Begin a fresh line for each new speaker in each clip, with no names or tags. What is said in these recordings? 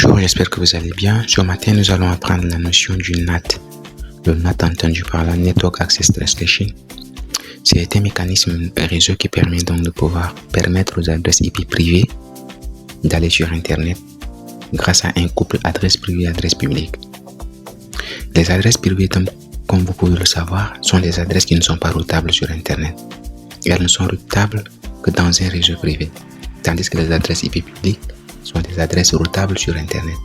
Bonjour, j'espère que vous allez bien. Ce matin, nous allons apprendre la notion du NAT. Le NAT, entendu par la Network Access Translation, c'est un mécanisme réseau qui permet donc de pouvoir permettre aux adresses IP privées d'aller sur Internet grâce à un couple adresse privée et adresse publique. Les adresses privées, comme vous pouvez le savoir, sont des adresses qui ne sont pas routables sur Internet. Elles ne sont routables que dans un réseau privé, tandis que les adresses IP publiques sont des adresses routables sur Internet.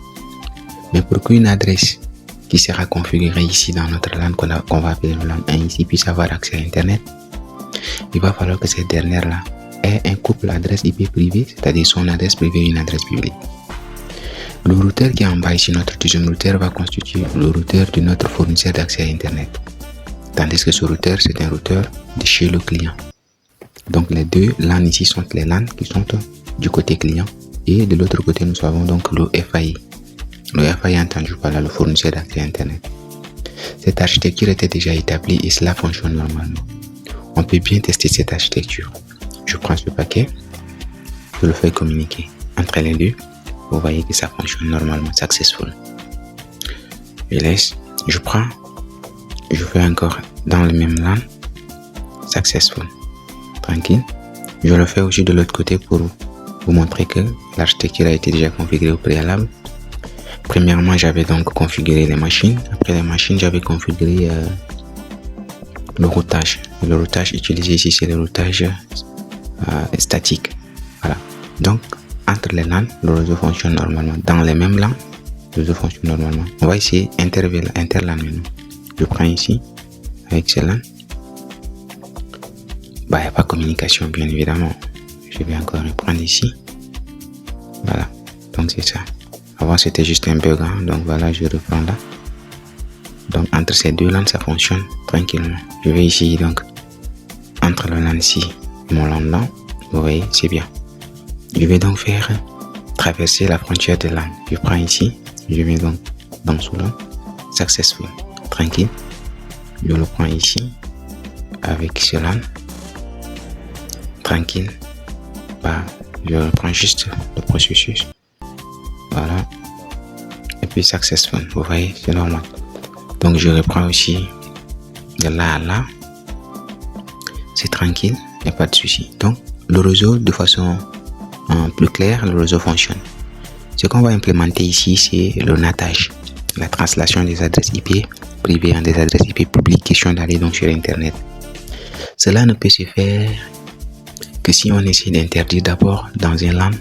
Mais pour qu'une adresse qui sera configurée ici dans notre LAN, qu'on va appeler le LAN 1 ici, puisse avoir accès à Internet, il va falloir que cette dernière-là ait un couple adresse IP privée, c'est-à-dire son adresse privée et une adresse publique. Le routeur qui est en bas ici, notre deuxième routeur, va constituer le routeur de notre fournisseur d'accès à Internet. Tandis que ce routeur, c'est un routeur de chez le client. Donc les deux LAN ici sont les LAN qui sont du côté client. Et de l'autre côté, nous avons donc le FAI. Le FAI entendu par là, le fournisseur d'accès à Internet. Cette architecture était déjà établie et cela fonctionne normalement. On peut bien tester cette architecture. Je prends ce paquet, je le fais communiquer entre les deux. Vous voyez que ça fonctionne normalement, successful. Je laisse, je prends, je fais encore dans le même LAN, successful. Tranquille. Je le fais aussi de l'autre côté pour vous montrer que l'architecture a été déjà configurée au préalable. Premièrement, j'avais donc configuré les machines. Après les machines, j'avais configuré le routage. Et le routage utilisé ici, c'est le routage statique. Voilà. Donc, entre les LAN, le réseau fonctionne normalement. Dans les mêmes LAN, le réseau fonctionne normalement. On va essayer interLAN maintenant. Je prends ici, avec ces LAN. Il n'y a pas de communication, bien évidemment. Je vais encore reprendre ici. Voilà. Donc, c'est ça. Avant, c'était juste un bug. Donc, voilà, je reprends là. Donc, entre ces deux LAN, ça fonctionne tranquillement. Je vais ici, donc, entre le LAN ici et mon LAN là. Vous voyez, c'est bien. Je vais donc faire traverser la frontière de LAN. Je prends ici. Je vais donc dans ce LAN. Successful. Tranquille. Je le prends ici. Avec ce LAN. Tranquille. Je reprends juste le processus. Voilà. Et puis successful. Vous voyez, c'est normal. Donc je reprends aussi de là à là. C'est tranquille. Il n'y a pas de souci. Donc le réseau, de façon plus claire, le réseau fonctionne. Ce qu'on va implémenter ici, c'est le NATage. La translation des adresses IP privées en des adresses IP publiques. Question d'aller donc sur Internet. Cela ne peut se faire que si on essaie d'interdire d'abord dans un LAN,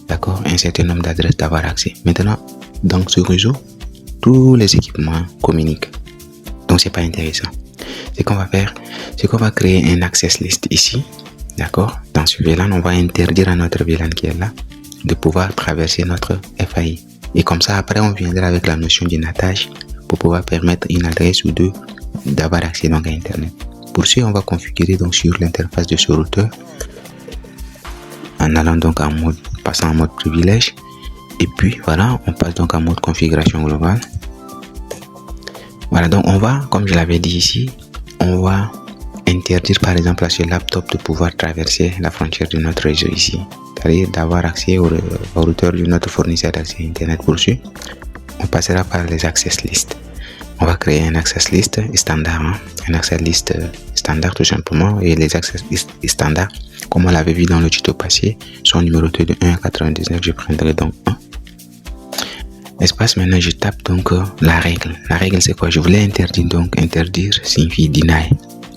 d'accord, un certain nombre d'adresses d'avoir accès. Maintenant, dans ce réseau, tous les équipements communiquent. Donc, c'est pas intéressant. Ce qu'on va faire, c'est qu'on va créer un access list ici, d'accord. Dans ce VLAN, on va interdire à notre VLAN qui est là de pouvoir traverser notre FAI. Et comme ça, après, on viendra avec la notion du NATage pour pouvoir permettre une adresse ou deux d'avoir accès donc à Internet. Pour ce, on va configurer donc sur l'interface de ce routeur en allant donc en mode, passant en mode privilège. Et puis voilà, on passe donc en mode configuration globale. Voilà, donc on va, comme je l'avais dit ici, on va interdire par exemple à ce laptop de pouvoir traverser la frontière de notre réseau ici. C'est-à-dire d'avoir accès au routeur de notre fournisseur d'accès à Internet. Pour ce, on passera par les access lists. On va créer un access list standard, un access list standard tout simplement, et les access list standards, comme on l'avait vu dans le tuto passé, sont numérotés de 1 à 99. Je prendrai donc 1. Espace, maintenant je tape donc la règle. La règle c'est quoi? Je voulais interdire, donc interdire signifie deny.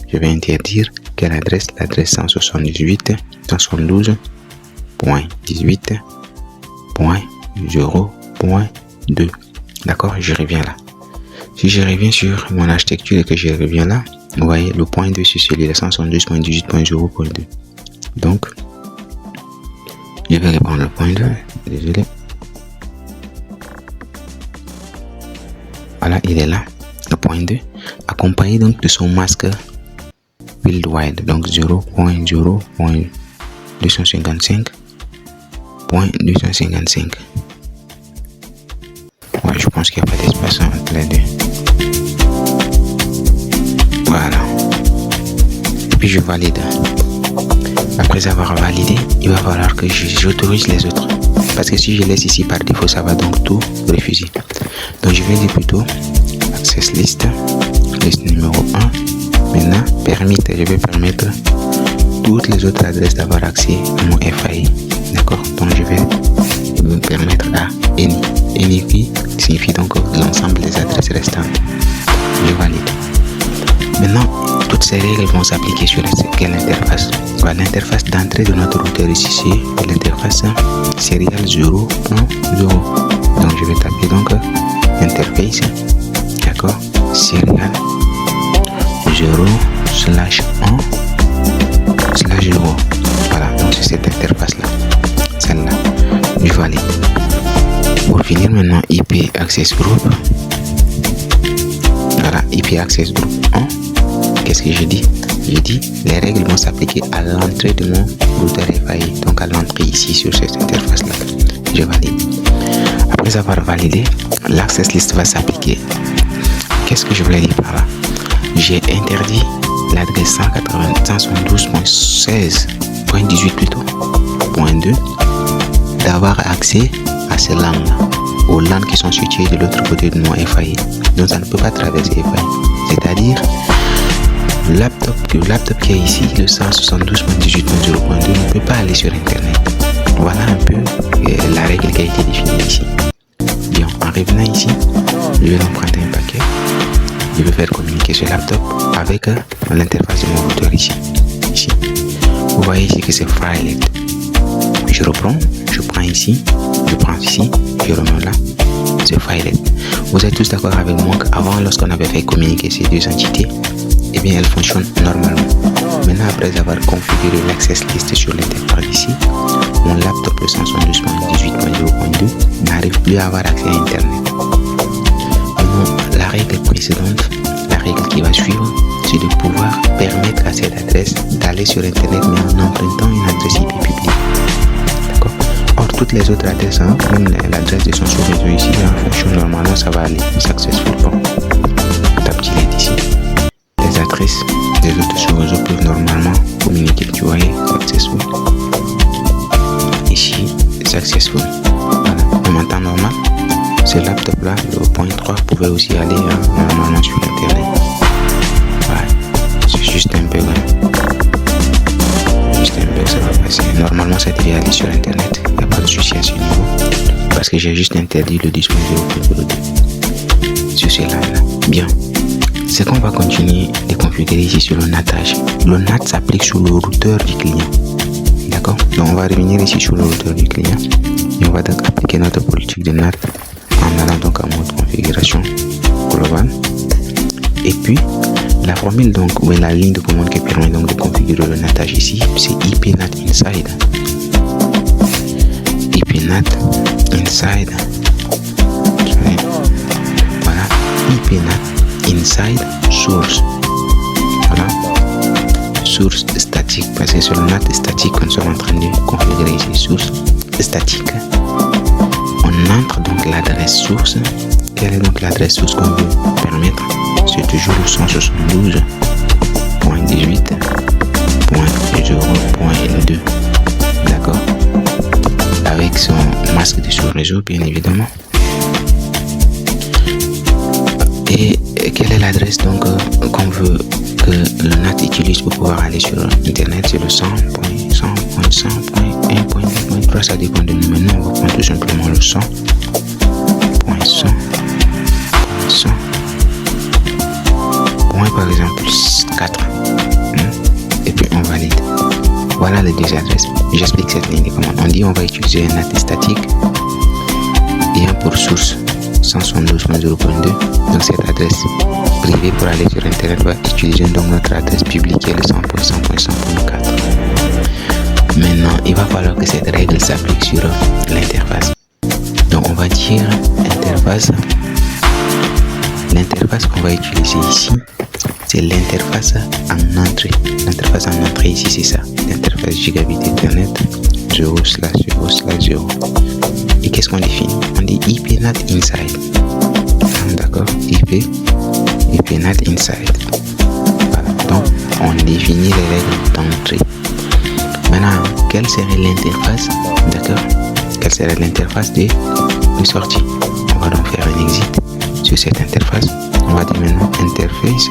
Je vais interdire quelle adresse? L'adresse 172.18.0.2. D'accord, je reviens là. Si je reviens sur mon architecture et que je reviens là, vous voyez le point 2 c'est celui-là, 172.18.0.2. Donc, je vais reprendre le point 2. Désolé. Voilà, il est là, le point 2, accompagné donc de son masque build wide, donc 0.0.255.255. Ouais, je pense qu'il n'y a pas d'espace entre les deux. Voilà. Et puis je valide. Après avoir validé, il va falloir que j'autorise les autres. Parce que si je laisse ici par défaut, ça va donc tout refuser. Donc je vais dire plutôt access list, liste numéro 1. Maintenant, je vais permettre toutes les autres adresses d'avoir accès à mon FAI. D'accord? Donc je vais me permettre à any. Any qui signifie donc l'ensemble des adresses restantes. Je valide. Maintenant, toutes ces règles vont s'appliquer sur quelle interface? Voilà, l'interface d'entrée de notre routeur ici, c'est l'interface serial 0.0. Donc je vais taper donc interface, d'accord, serial 0/1/0. Voilà, donc c'est cette interface là, celle-là. Je valide. Pour finir maintenant, IP access group. Voilà, IP access group 1. Qu'est-ce que je dis? Je dis les règles vont s'appliquer à l'entrée de mon routeur FAI, donc à l'entrée ici sur cette interface là. Je valide. Après avoir validé, l'access list va s'appliquer. Qu'est-ce que je voulais dire par là? J'ai interdit l'adresse 192.16.18 plutôt, .2, d'avoir accès à ces LAN là, aux LAN qui sont situés de l'autre côté de mon FAI. Donc ça ne peut pas traverser FAI. C'est-à-dire le laptop qui est ici, le 172.18.0.2, ne peut pas aller sur Internet. Voilà un peu la règle qui a été définie ici. Bien, en revenant ici, je vais emprunter un paquet. Je vais faire communiquer ce laptop avec l'interface de mon routeur ici. Vous voyez ici que c'est Filelet. Je prends ici, je remets là, c'est Filelet. Vous êtes tous d'accord avec moi qu'avant, lorsqu'on avait fait communiquer ces deux entités, eh bien elles fonctionnent normalement. Maintenant, après avoir configuré l'access list sur l'interface ici, mon laptop le 172.18.0.2 n'arrive plus à avoir accès à Internet. Maintenant, la règle précédente, la règle qui va suivre, c'est de pouvoir permettre à cette adresse d'aller sur Internet mais en empruntant une adresse IP publique. D'accord? Or, toutes les autres adresses, même l'adresse de son sous-réseau ici, fonctionne normalement, ça va aller. Successful. Bon. Tape-t-il ici. Les adresses des autres sous-réseaux peuvent normalement communiquer. Tu vois, successful. Ici, successful. Voilà. En temps normal, ce laptop-là, le point 3, pouvait aussi aller normalement sur Internet. Voilà. C'est juste un bug. Juste un bug, ça va passer. Normalement, ça devait aller sur Internet. Il n'y a pas de souci à ce niveau. Parce que j'ai juste interdit le 10.0.02 sur cela. Bien. C'est qu'on va continuer de configurer ici sur le NATage. Le NAT s'applique sur le routeur du client. D'accord? Donc on va revenir ici sur le routeur du client. Et on va donc appliquer notre politique de NAT en allant donc en mode configuration globale. Et puis la formule donc, ou la ligne de commande qui permet donc de configurer le NATage ici, c'est IP NAT inside. IP NAT inside. Voilà, IP NAT inside source. Voilà, source statique, parce que sur le NAT statique qu'on est en train de configurer ici, source statique. On entre donc l'adresse source. Quelle est donc l'adresse source qu'on veut permettre? C'est toujours le 172.18.0.2. D'accord? Avec son masque de sous-réseau, bien évidemment. Et quelle est l'adresse donc qu'on veut que le NAT utilise pour pouvoir aller sur Internet? C'est le 100.100.1.2.3, ça dépend de nous. Maintenant, on va prendre tout simplement le 100.100.100. Par exemple 4. Et puis on valide. Voilà les deux adresses. J'explique cette ligne de commande. On dit on va utiliser un NAT statique et un pour source 172.0.2. Donc cette adresse privée pour aller sur Internet va utiliser donc notre adresse publique qui est le 100.100.100.4. Maintenant, il va falloir que cette règle s'applique sur l'interface. Donc on va dire interface. L'interface qu'on va utiliser ici, c'est l'interface en entrée. L'interface en entrée ici, c'est ça. L'interface gigabit Ethernet 0/0/0. Et qu'est-ce qu'on définit? On dit IP NAT inside. D'accord? IP NAT inside. Voilà. Donc, on définit les règles d'entrée. Maintenant, quelle serait l'interface? D'accord? quelle serait l'interface de sortie. On va donc faire un exit sur cette interface. On va dire maintenant interface.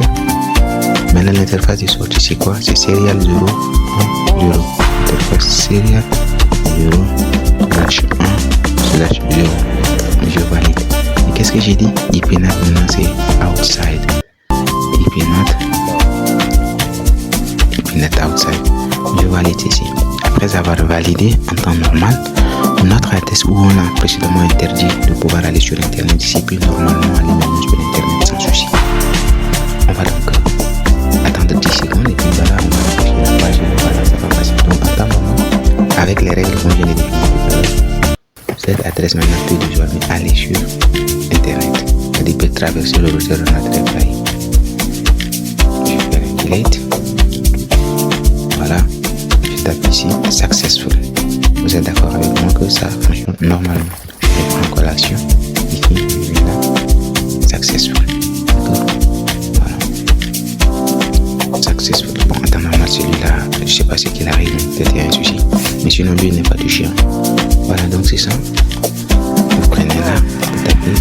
Maintenant l'interface de sortie c'est quoi? C'est serial 0.0. Interface serial 0/1/0. Je valide. Et qu'est-ce que j'ai dit? IP NAT maintenant c'est outside. IP NAT outside. Je valide ici. Après avoir validé en temps normal, notre adresse où on a précédemment interdit de pouvoir aller sur internet, ici peut normalement aller maintenant sur internet sans souci. On va donc attendre 10 secondes et puis voilà, on va afficher la page et voilà, ça va passer. Donc en temps normal, avec les règles qu'on vient de définir, cette adresse maintenant peut désormais aller sur internet. Elle peut traverser le routeur de notre appareil. Je vais faire un delete. Voilà, je tape ici successful. Vous êtes d'accord avec moi que ça fonctionne normalement. Je prends encore l'action. Ici, je vais là. Successful. D'accord. Voilà. Successful. Bon, en temps normal, celui-là, je sais pas ce qu'il arrive, peut-être il y a un souci. Mais sinon, lui, il n'est pas touché. Voilà, donc c'est ça. Vous prenez là, vous tapez,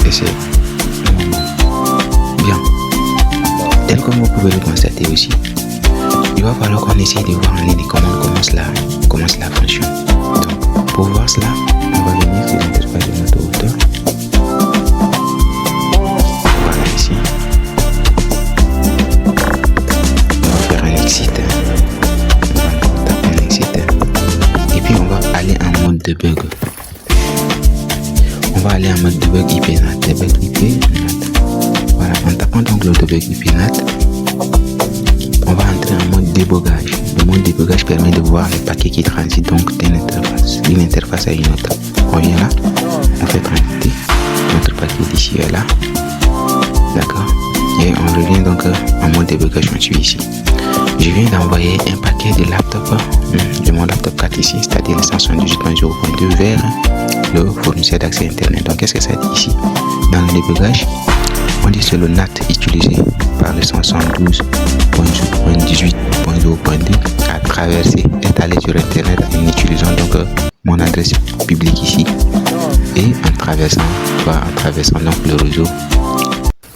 et c'est bien. Tel comme vous pouvez le constater aussi, il va falloir qu'on essaye de voir en ligne comment cela fonctionne. Donc, pour voir cela, on va venir sur l'interface de notre routeur. Voilà ici. On va faire un exit. On va encore taper un exit. Et puis on va aller en mode debug. On va aller en mode debug IP NAT. Debug IP NAT. Voilà, en tapant donc le debug IP NAT, on va entrer en mode débogage. Le mode débogage permet de voir les paquets qui transitent donc d'une interface à une autre. On vient là, on fait transiter notre paquet d'ici et là. D'accord. Et on revient donc en mode débogage. Je suis ici. Je viens d'envoyer un paquet de laptop, de mon laptop 4 ici, c'est-à-dire le 178.0.2 vers le fournisseur d'accès internet. Donc qu'est-ce que ça dit ici? Dans le débogage, on dit que c'est le NAT utilisé par le 172.18.0.2 à traverser, est allé sur internet en utilisant donc mon adresse publique ici et en traversant donc le réseau,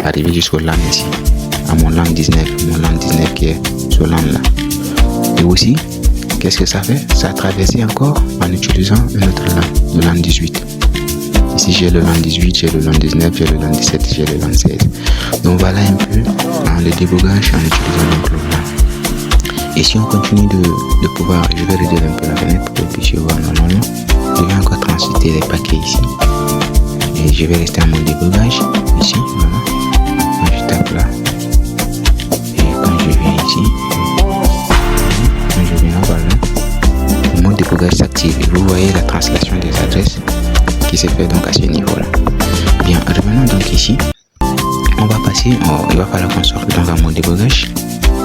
arriver jusqu'au LAN ici, à mon LAN 19 qui est ce LAN là. Et aussi, qu'est-ce que ça fait? Ça a traversé encore en utilisant un autre LAN, le LAN 18. Ici j'ai le LAN 18, j'ai le LAN 19, j'ai le LAN 17, j'ai le LAN 16. Donc voilà un peu le débogage en utilisant donc le LAN. Et si on continue de pouvoir, je vais réduire un peu la fenêtre pour que vous puissiez voir normalement. Je vais encore transiter les paquets ici. Et je vais rester en mode débogage ici, voilà. Quand je tape là. Et quand je viens ici, quand je viens là, voilà. Le mode débogage s'active. Et vous voyez la translation des adresses qui se fait donc à ce niveau-là. Bien, revenons donc ici. On va passer, il va falloir qu'on sorte donc en mode débogage.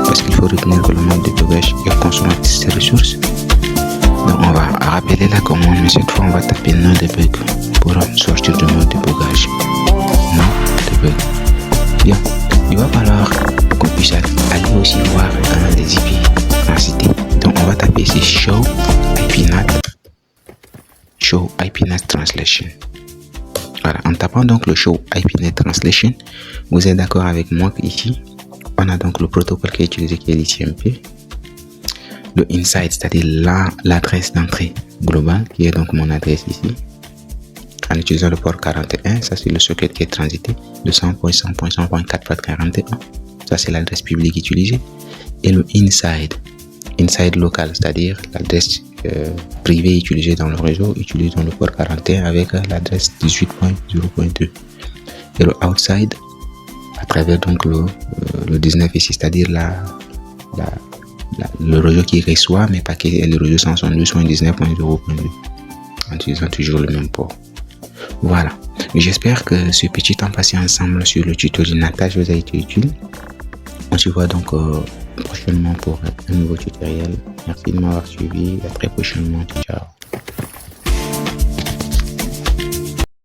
Parce qu'il faut retenir que le mode débogage est consommatrice de ressources. Donc on va rappeler la commande, mais cette fois on va taper no debug pour sortir du mode débogage. No debug. Bien, il va falloir qu'on puisse aller aussi voir les IP transités. Donc on va taper ici show IP NAT translation. Voilà, en tapant donc le show IP NAT translation, vous êtes d'accord avec moi qu'ici on a donc le protocole qui est utilisé qui est l'ICMP, le inside, c'est-à-dire l'adresse d'entrée globale qui est donc mon adresse ici, en utilisant le port 41, ça c'est le socket qui est transité, le 100.100.100.4.41, ça c'est l'adresse publique utilisée, et le inside local, c'est-à-dire l'adresse privée utilisée dans le réseau, utilisée dans le port 41 avec l'adresse 18.0.2, et le outside à travers donc le 19 ici, c'est-à-dire le réseau qui reçoit mes paquets et le réseau 172.19.0.2 en utilisant toujours le même port. Voilà, j'espère que ce petit temps passé ensemble sur le tuto du NATage vous a été utile. On se voit donc prochainement pour un nouveau tutoriel. Merci de m'avoir suivi, à très prochainement, ciao.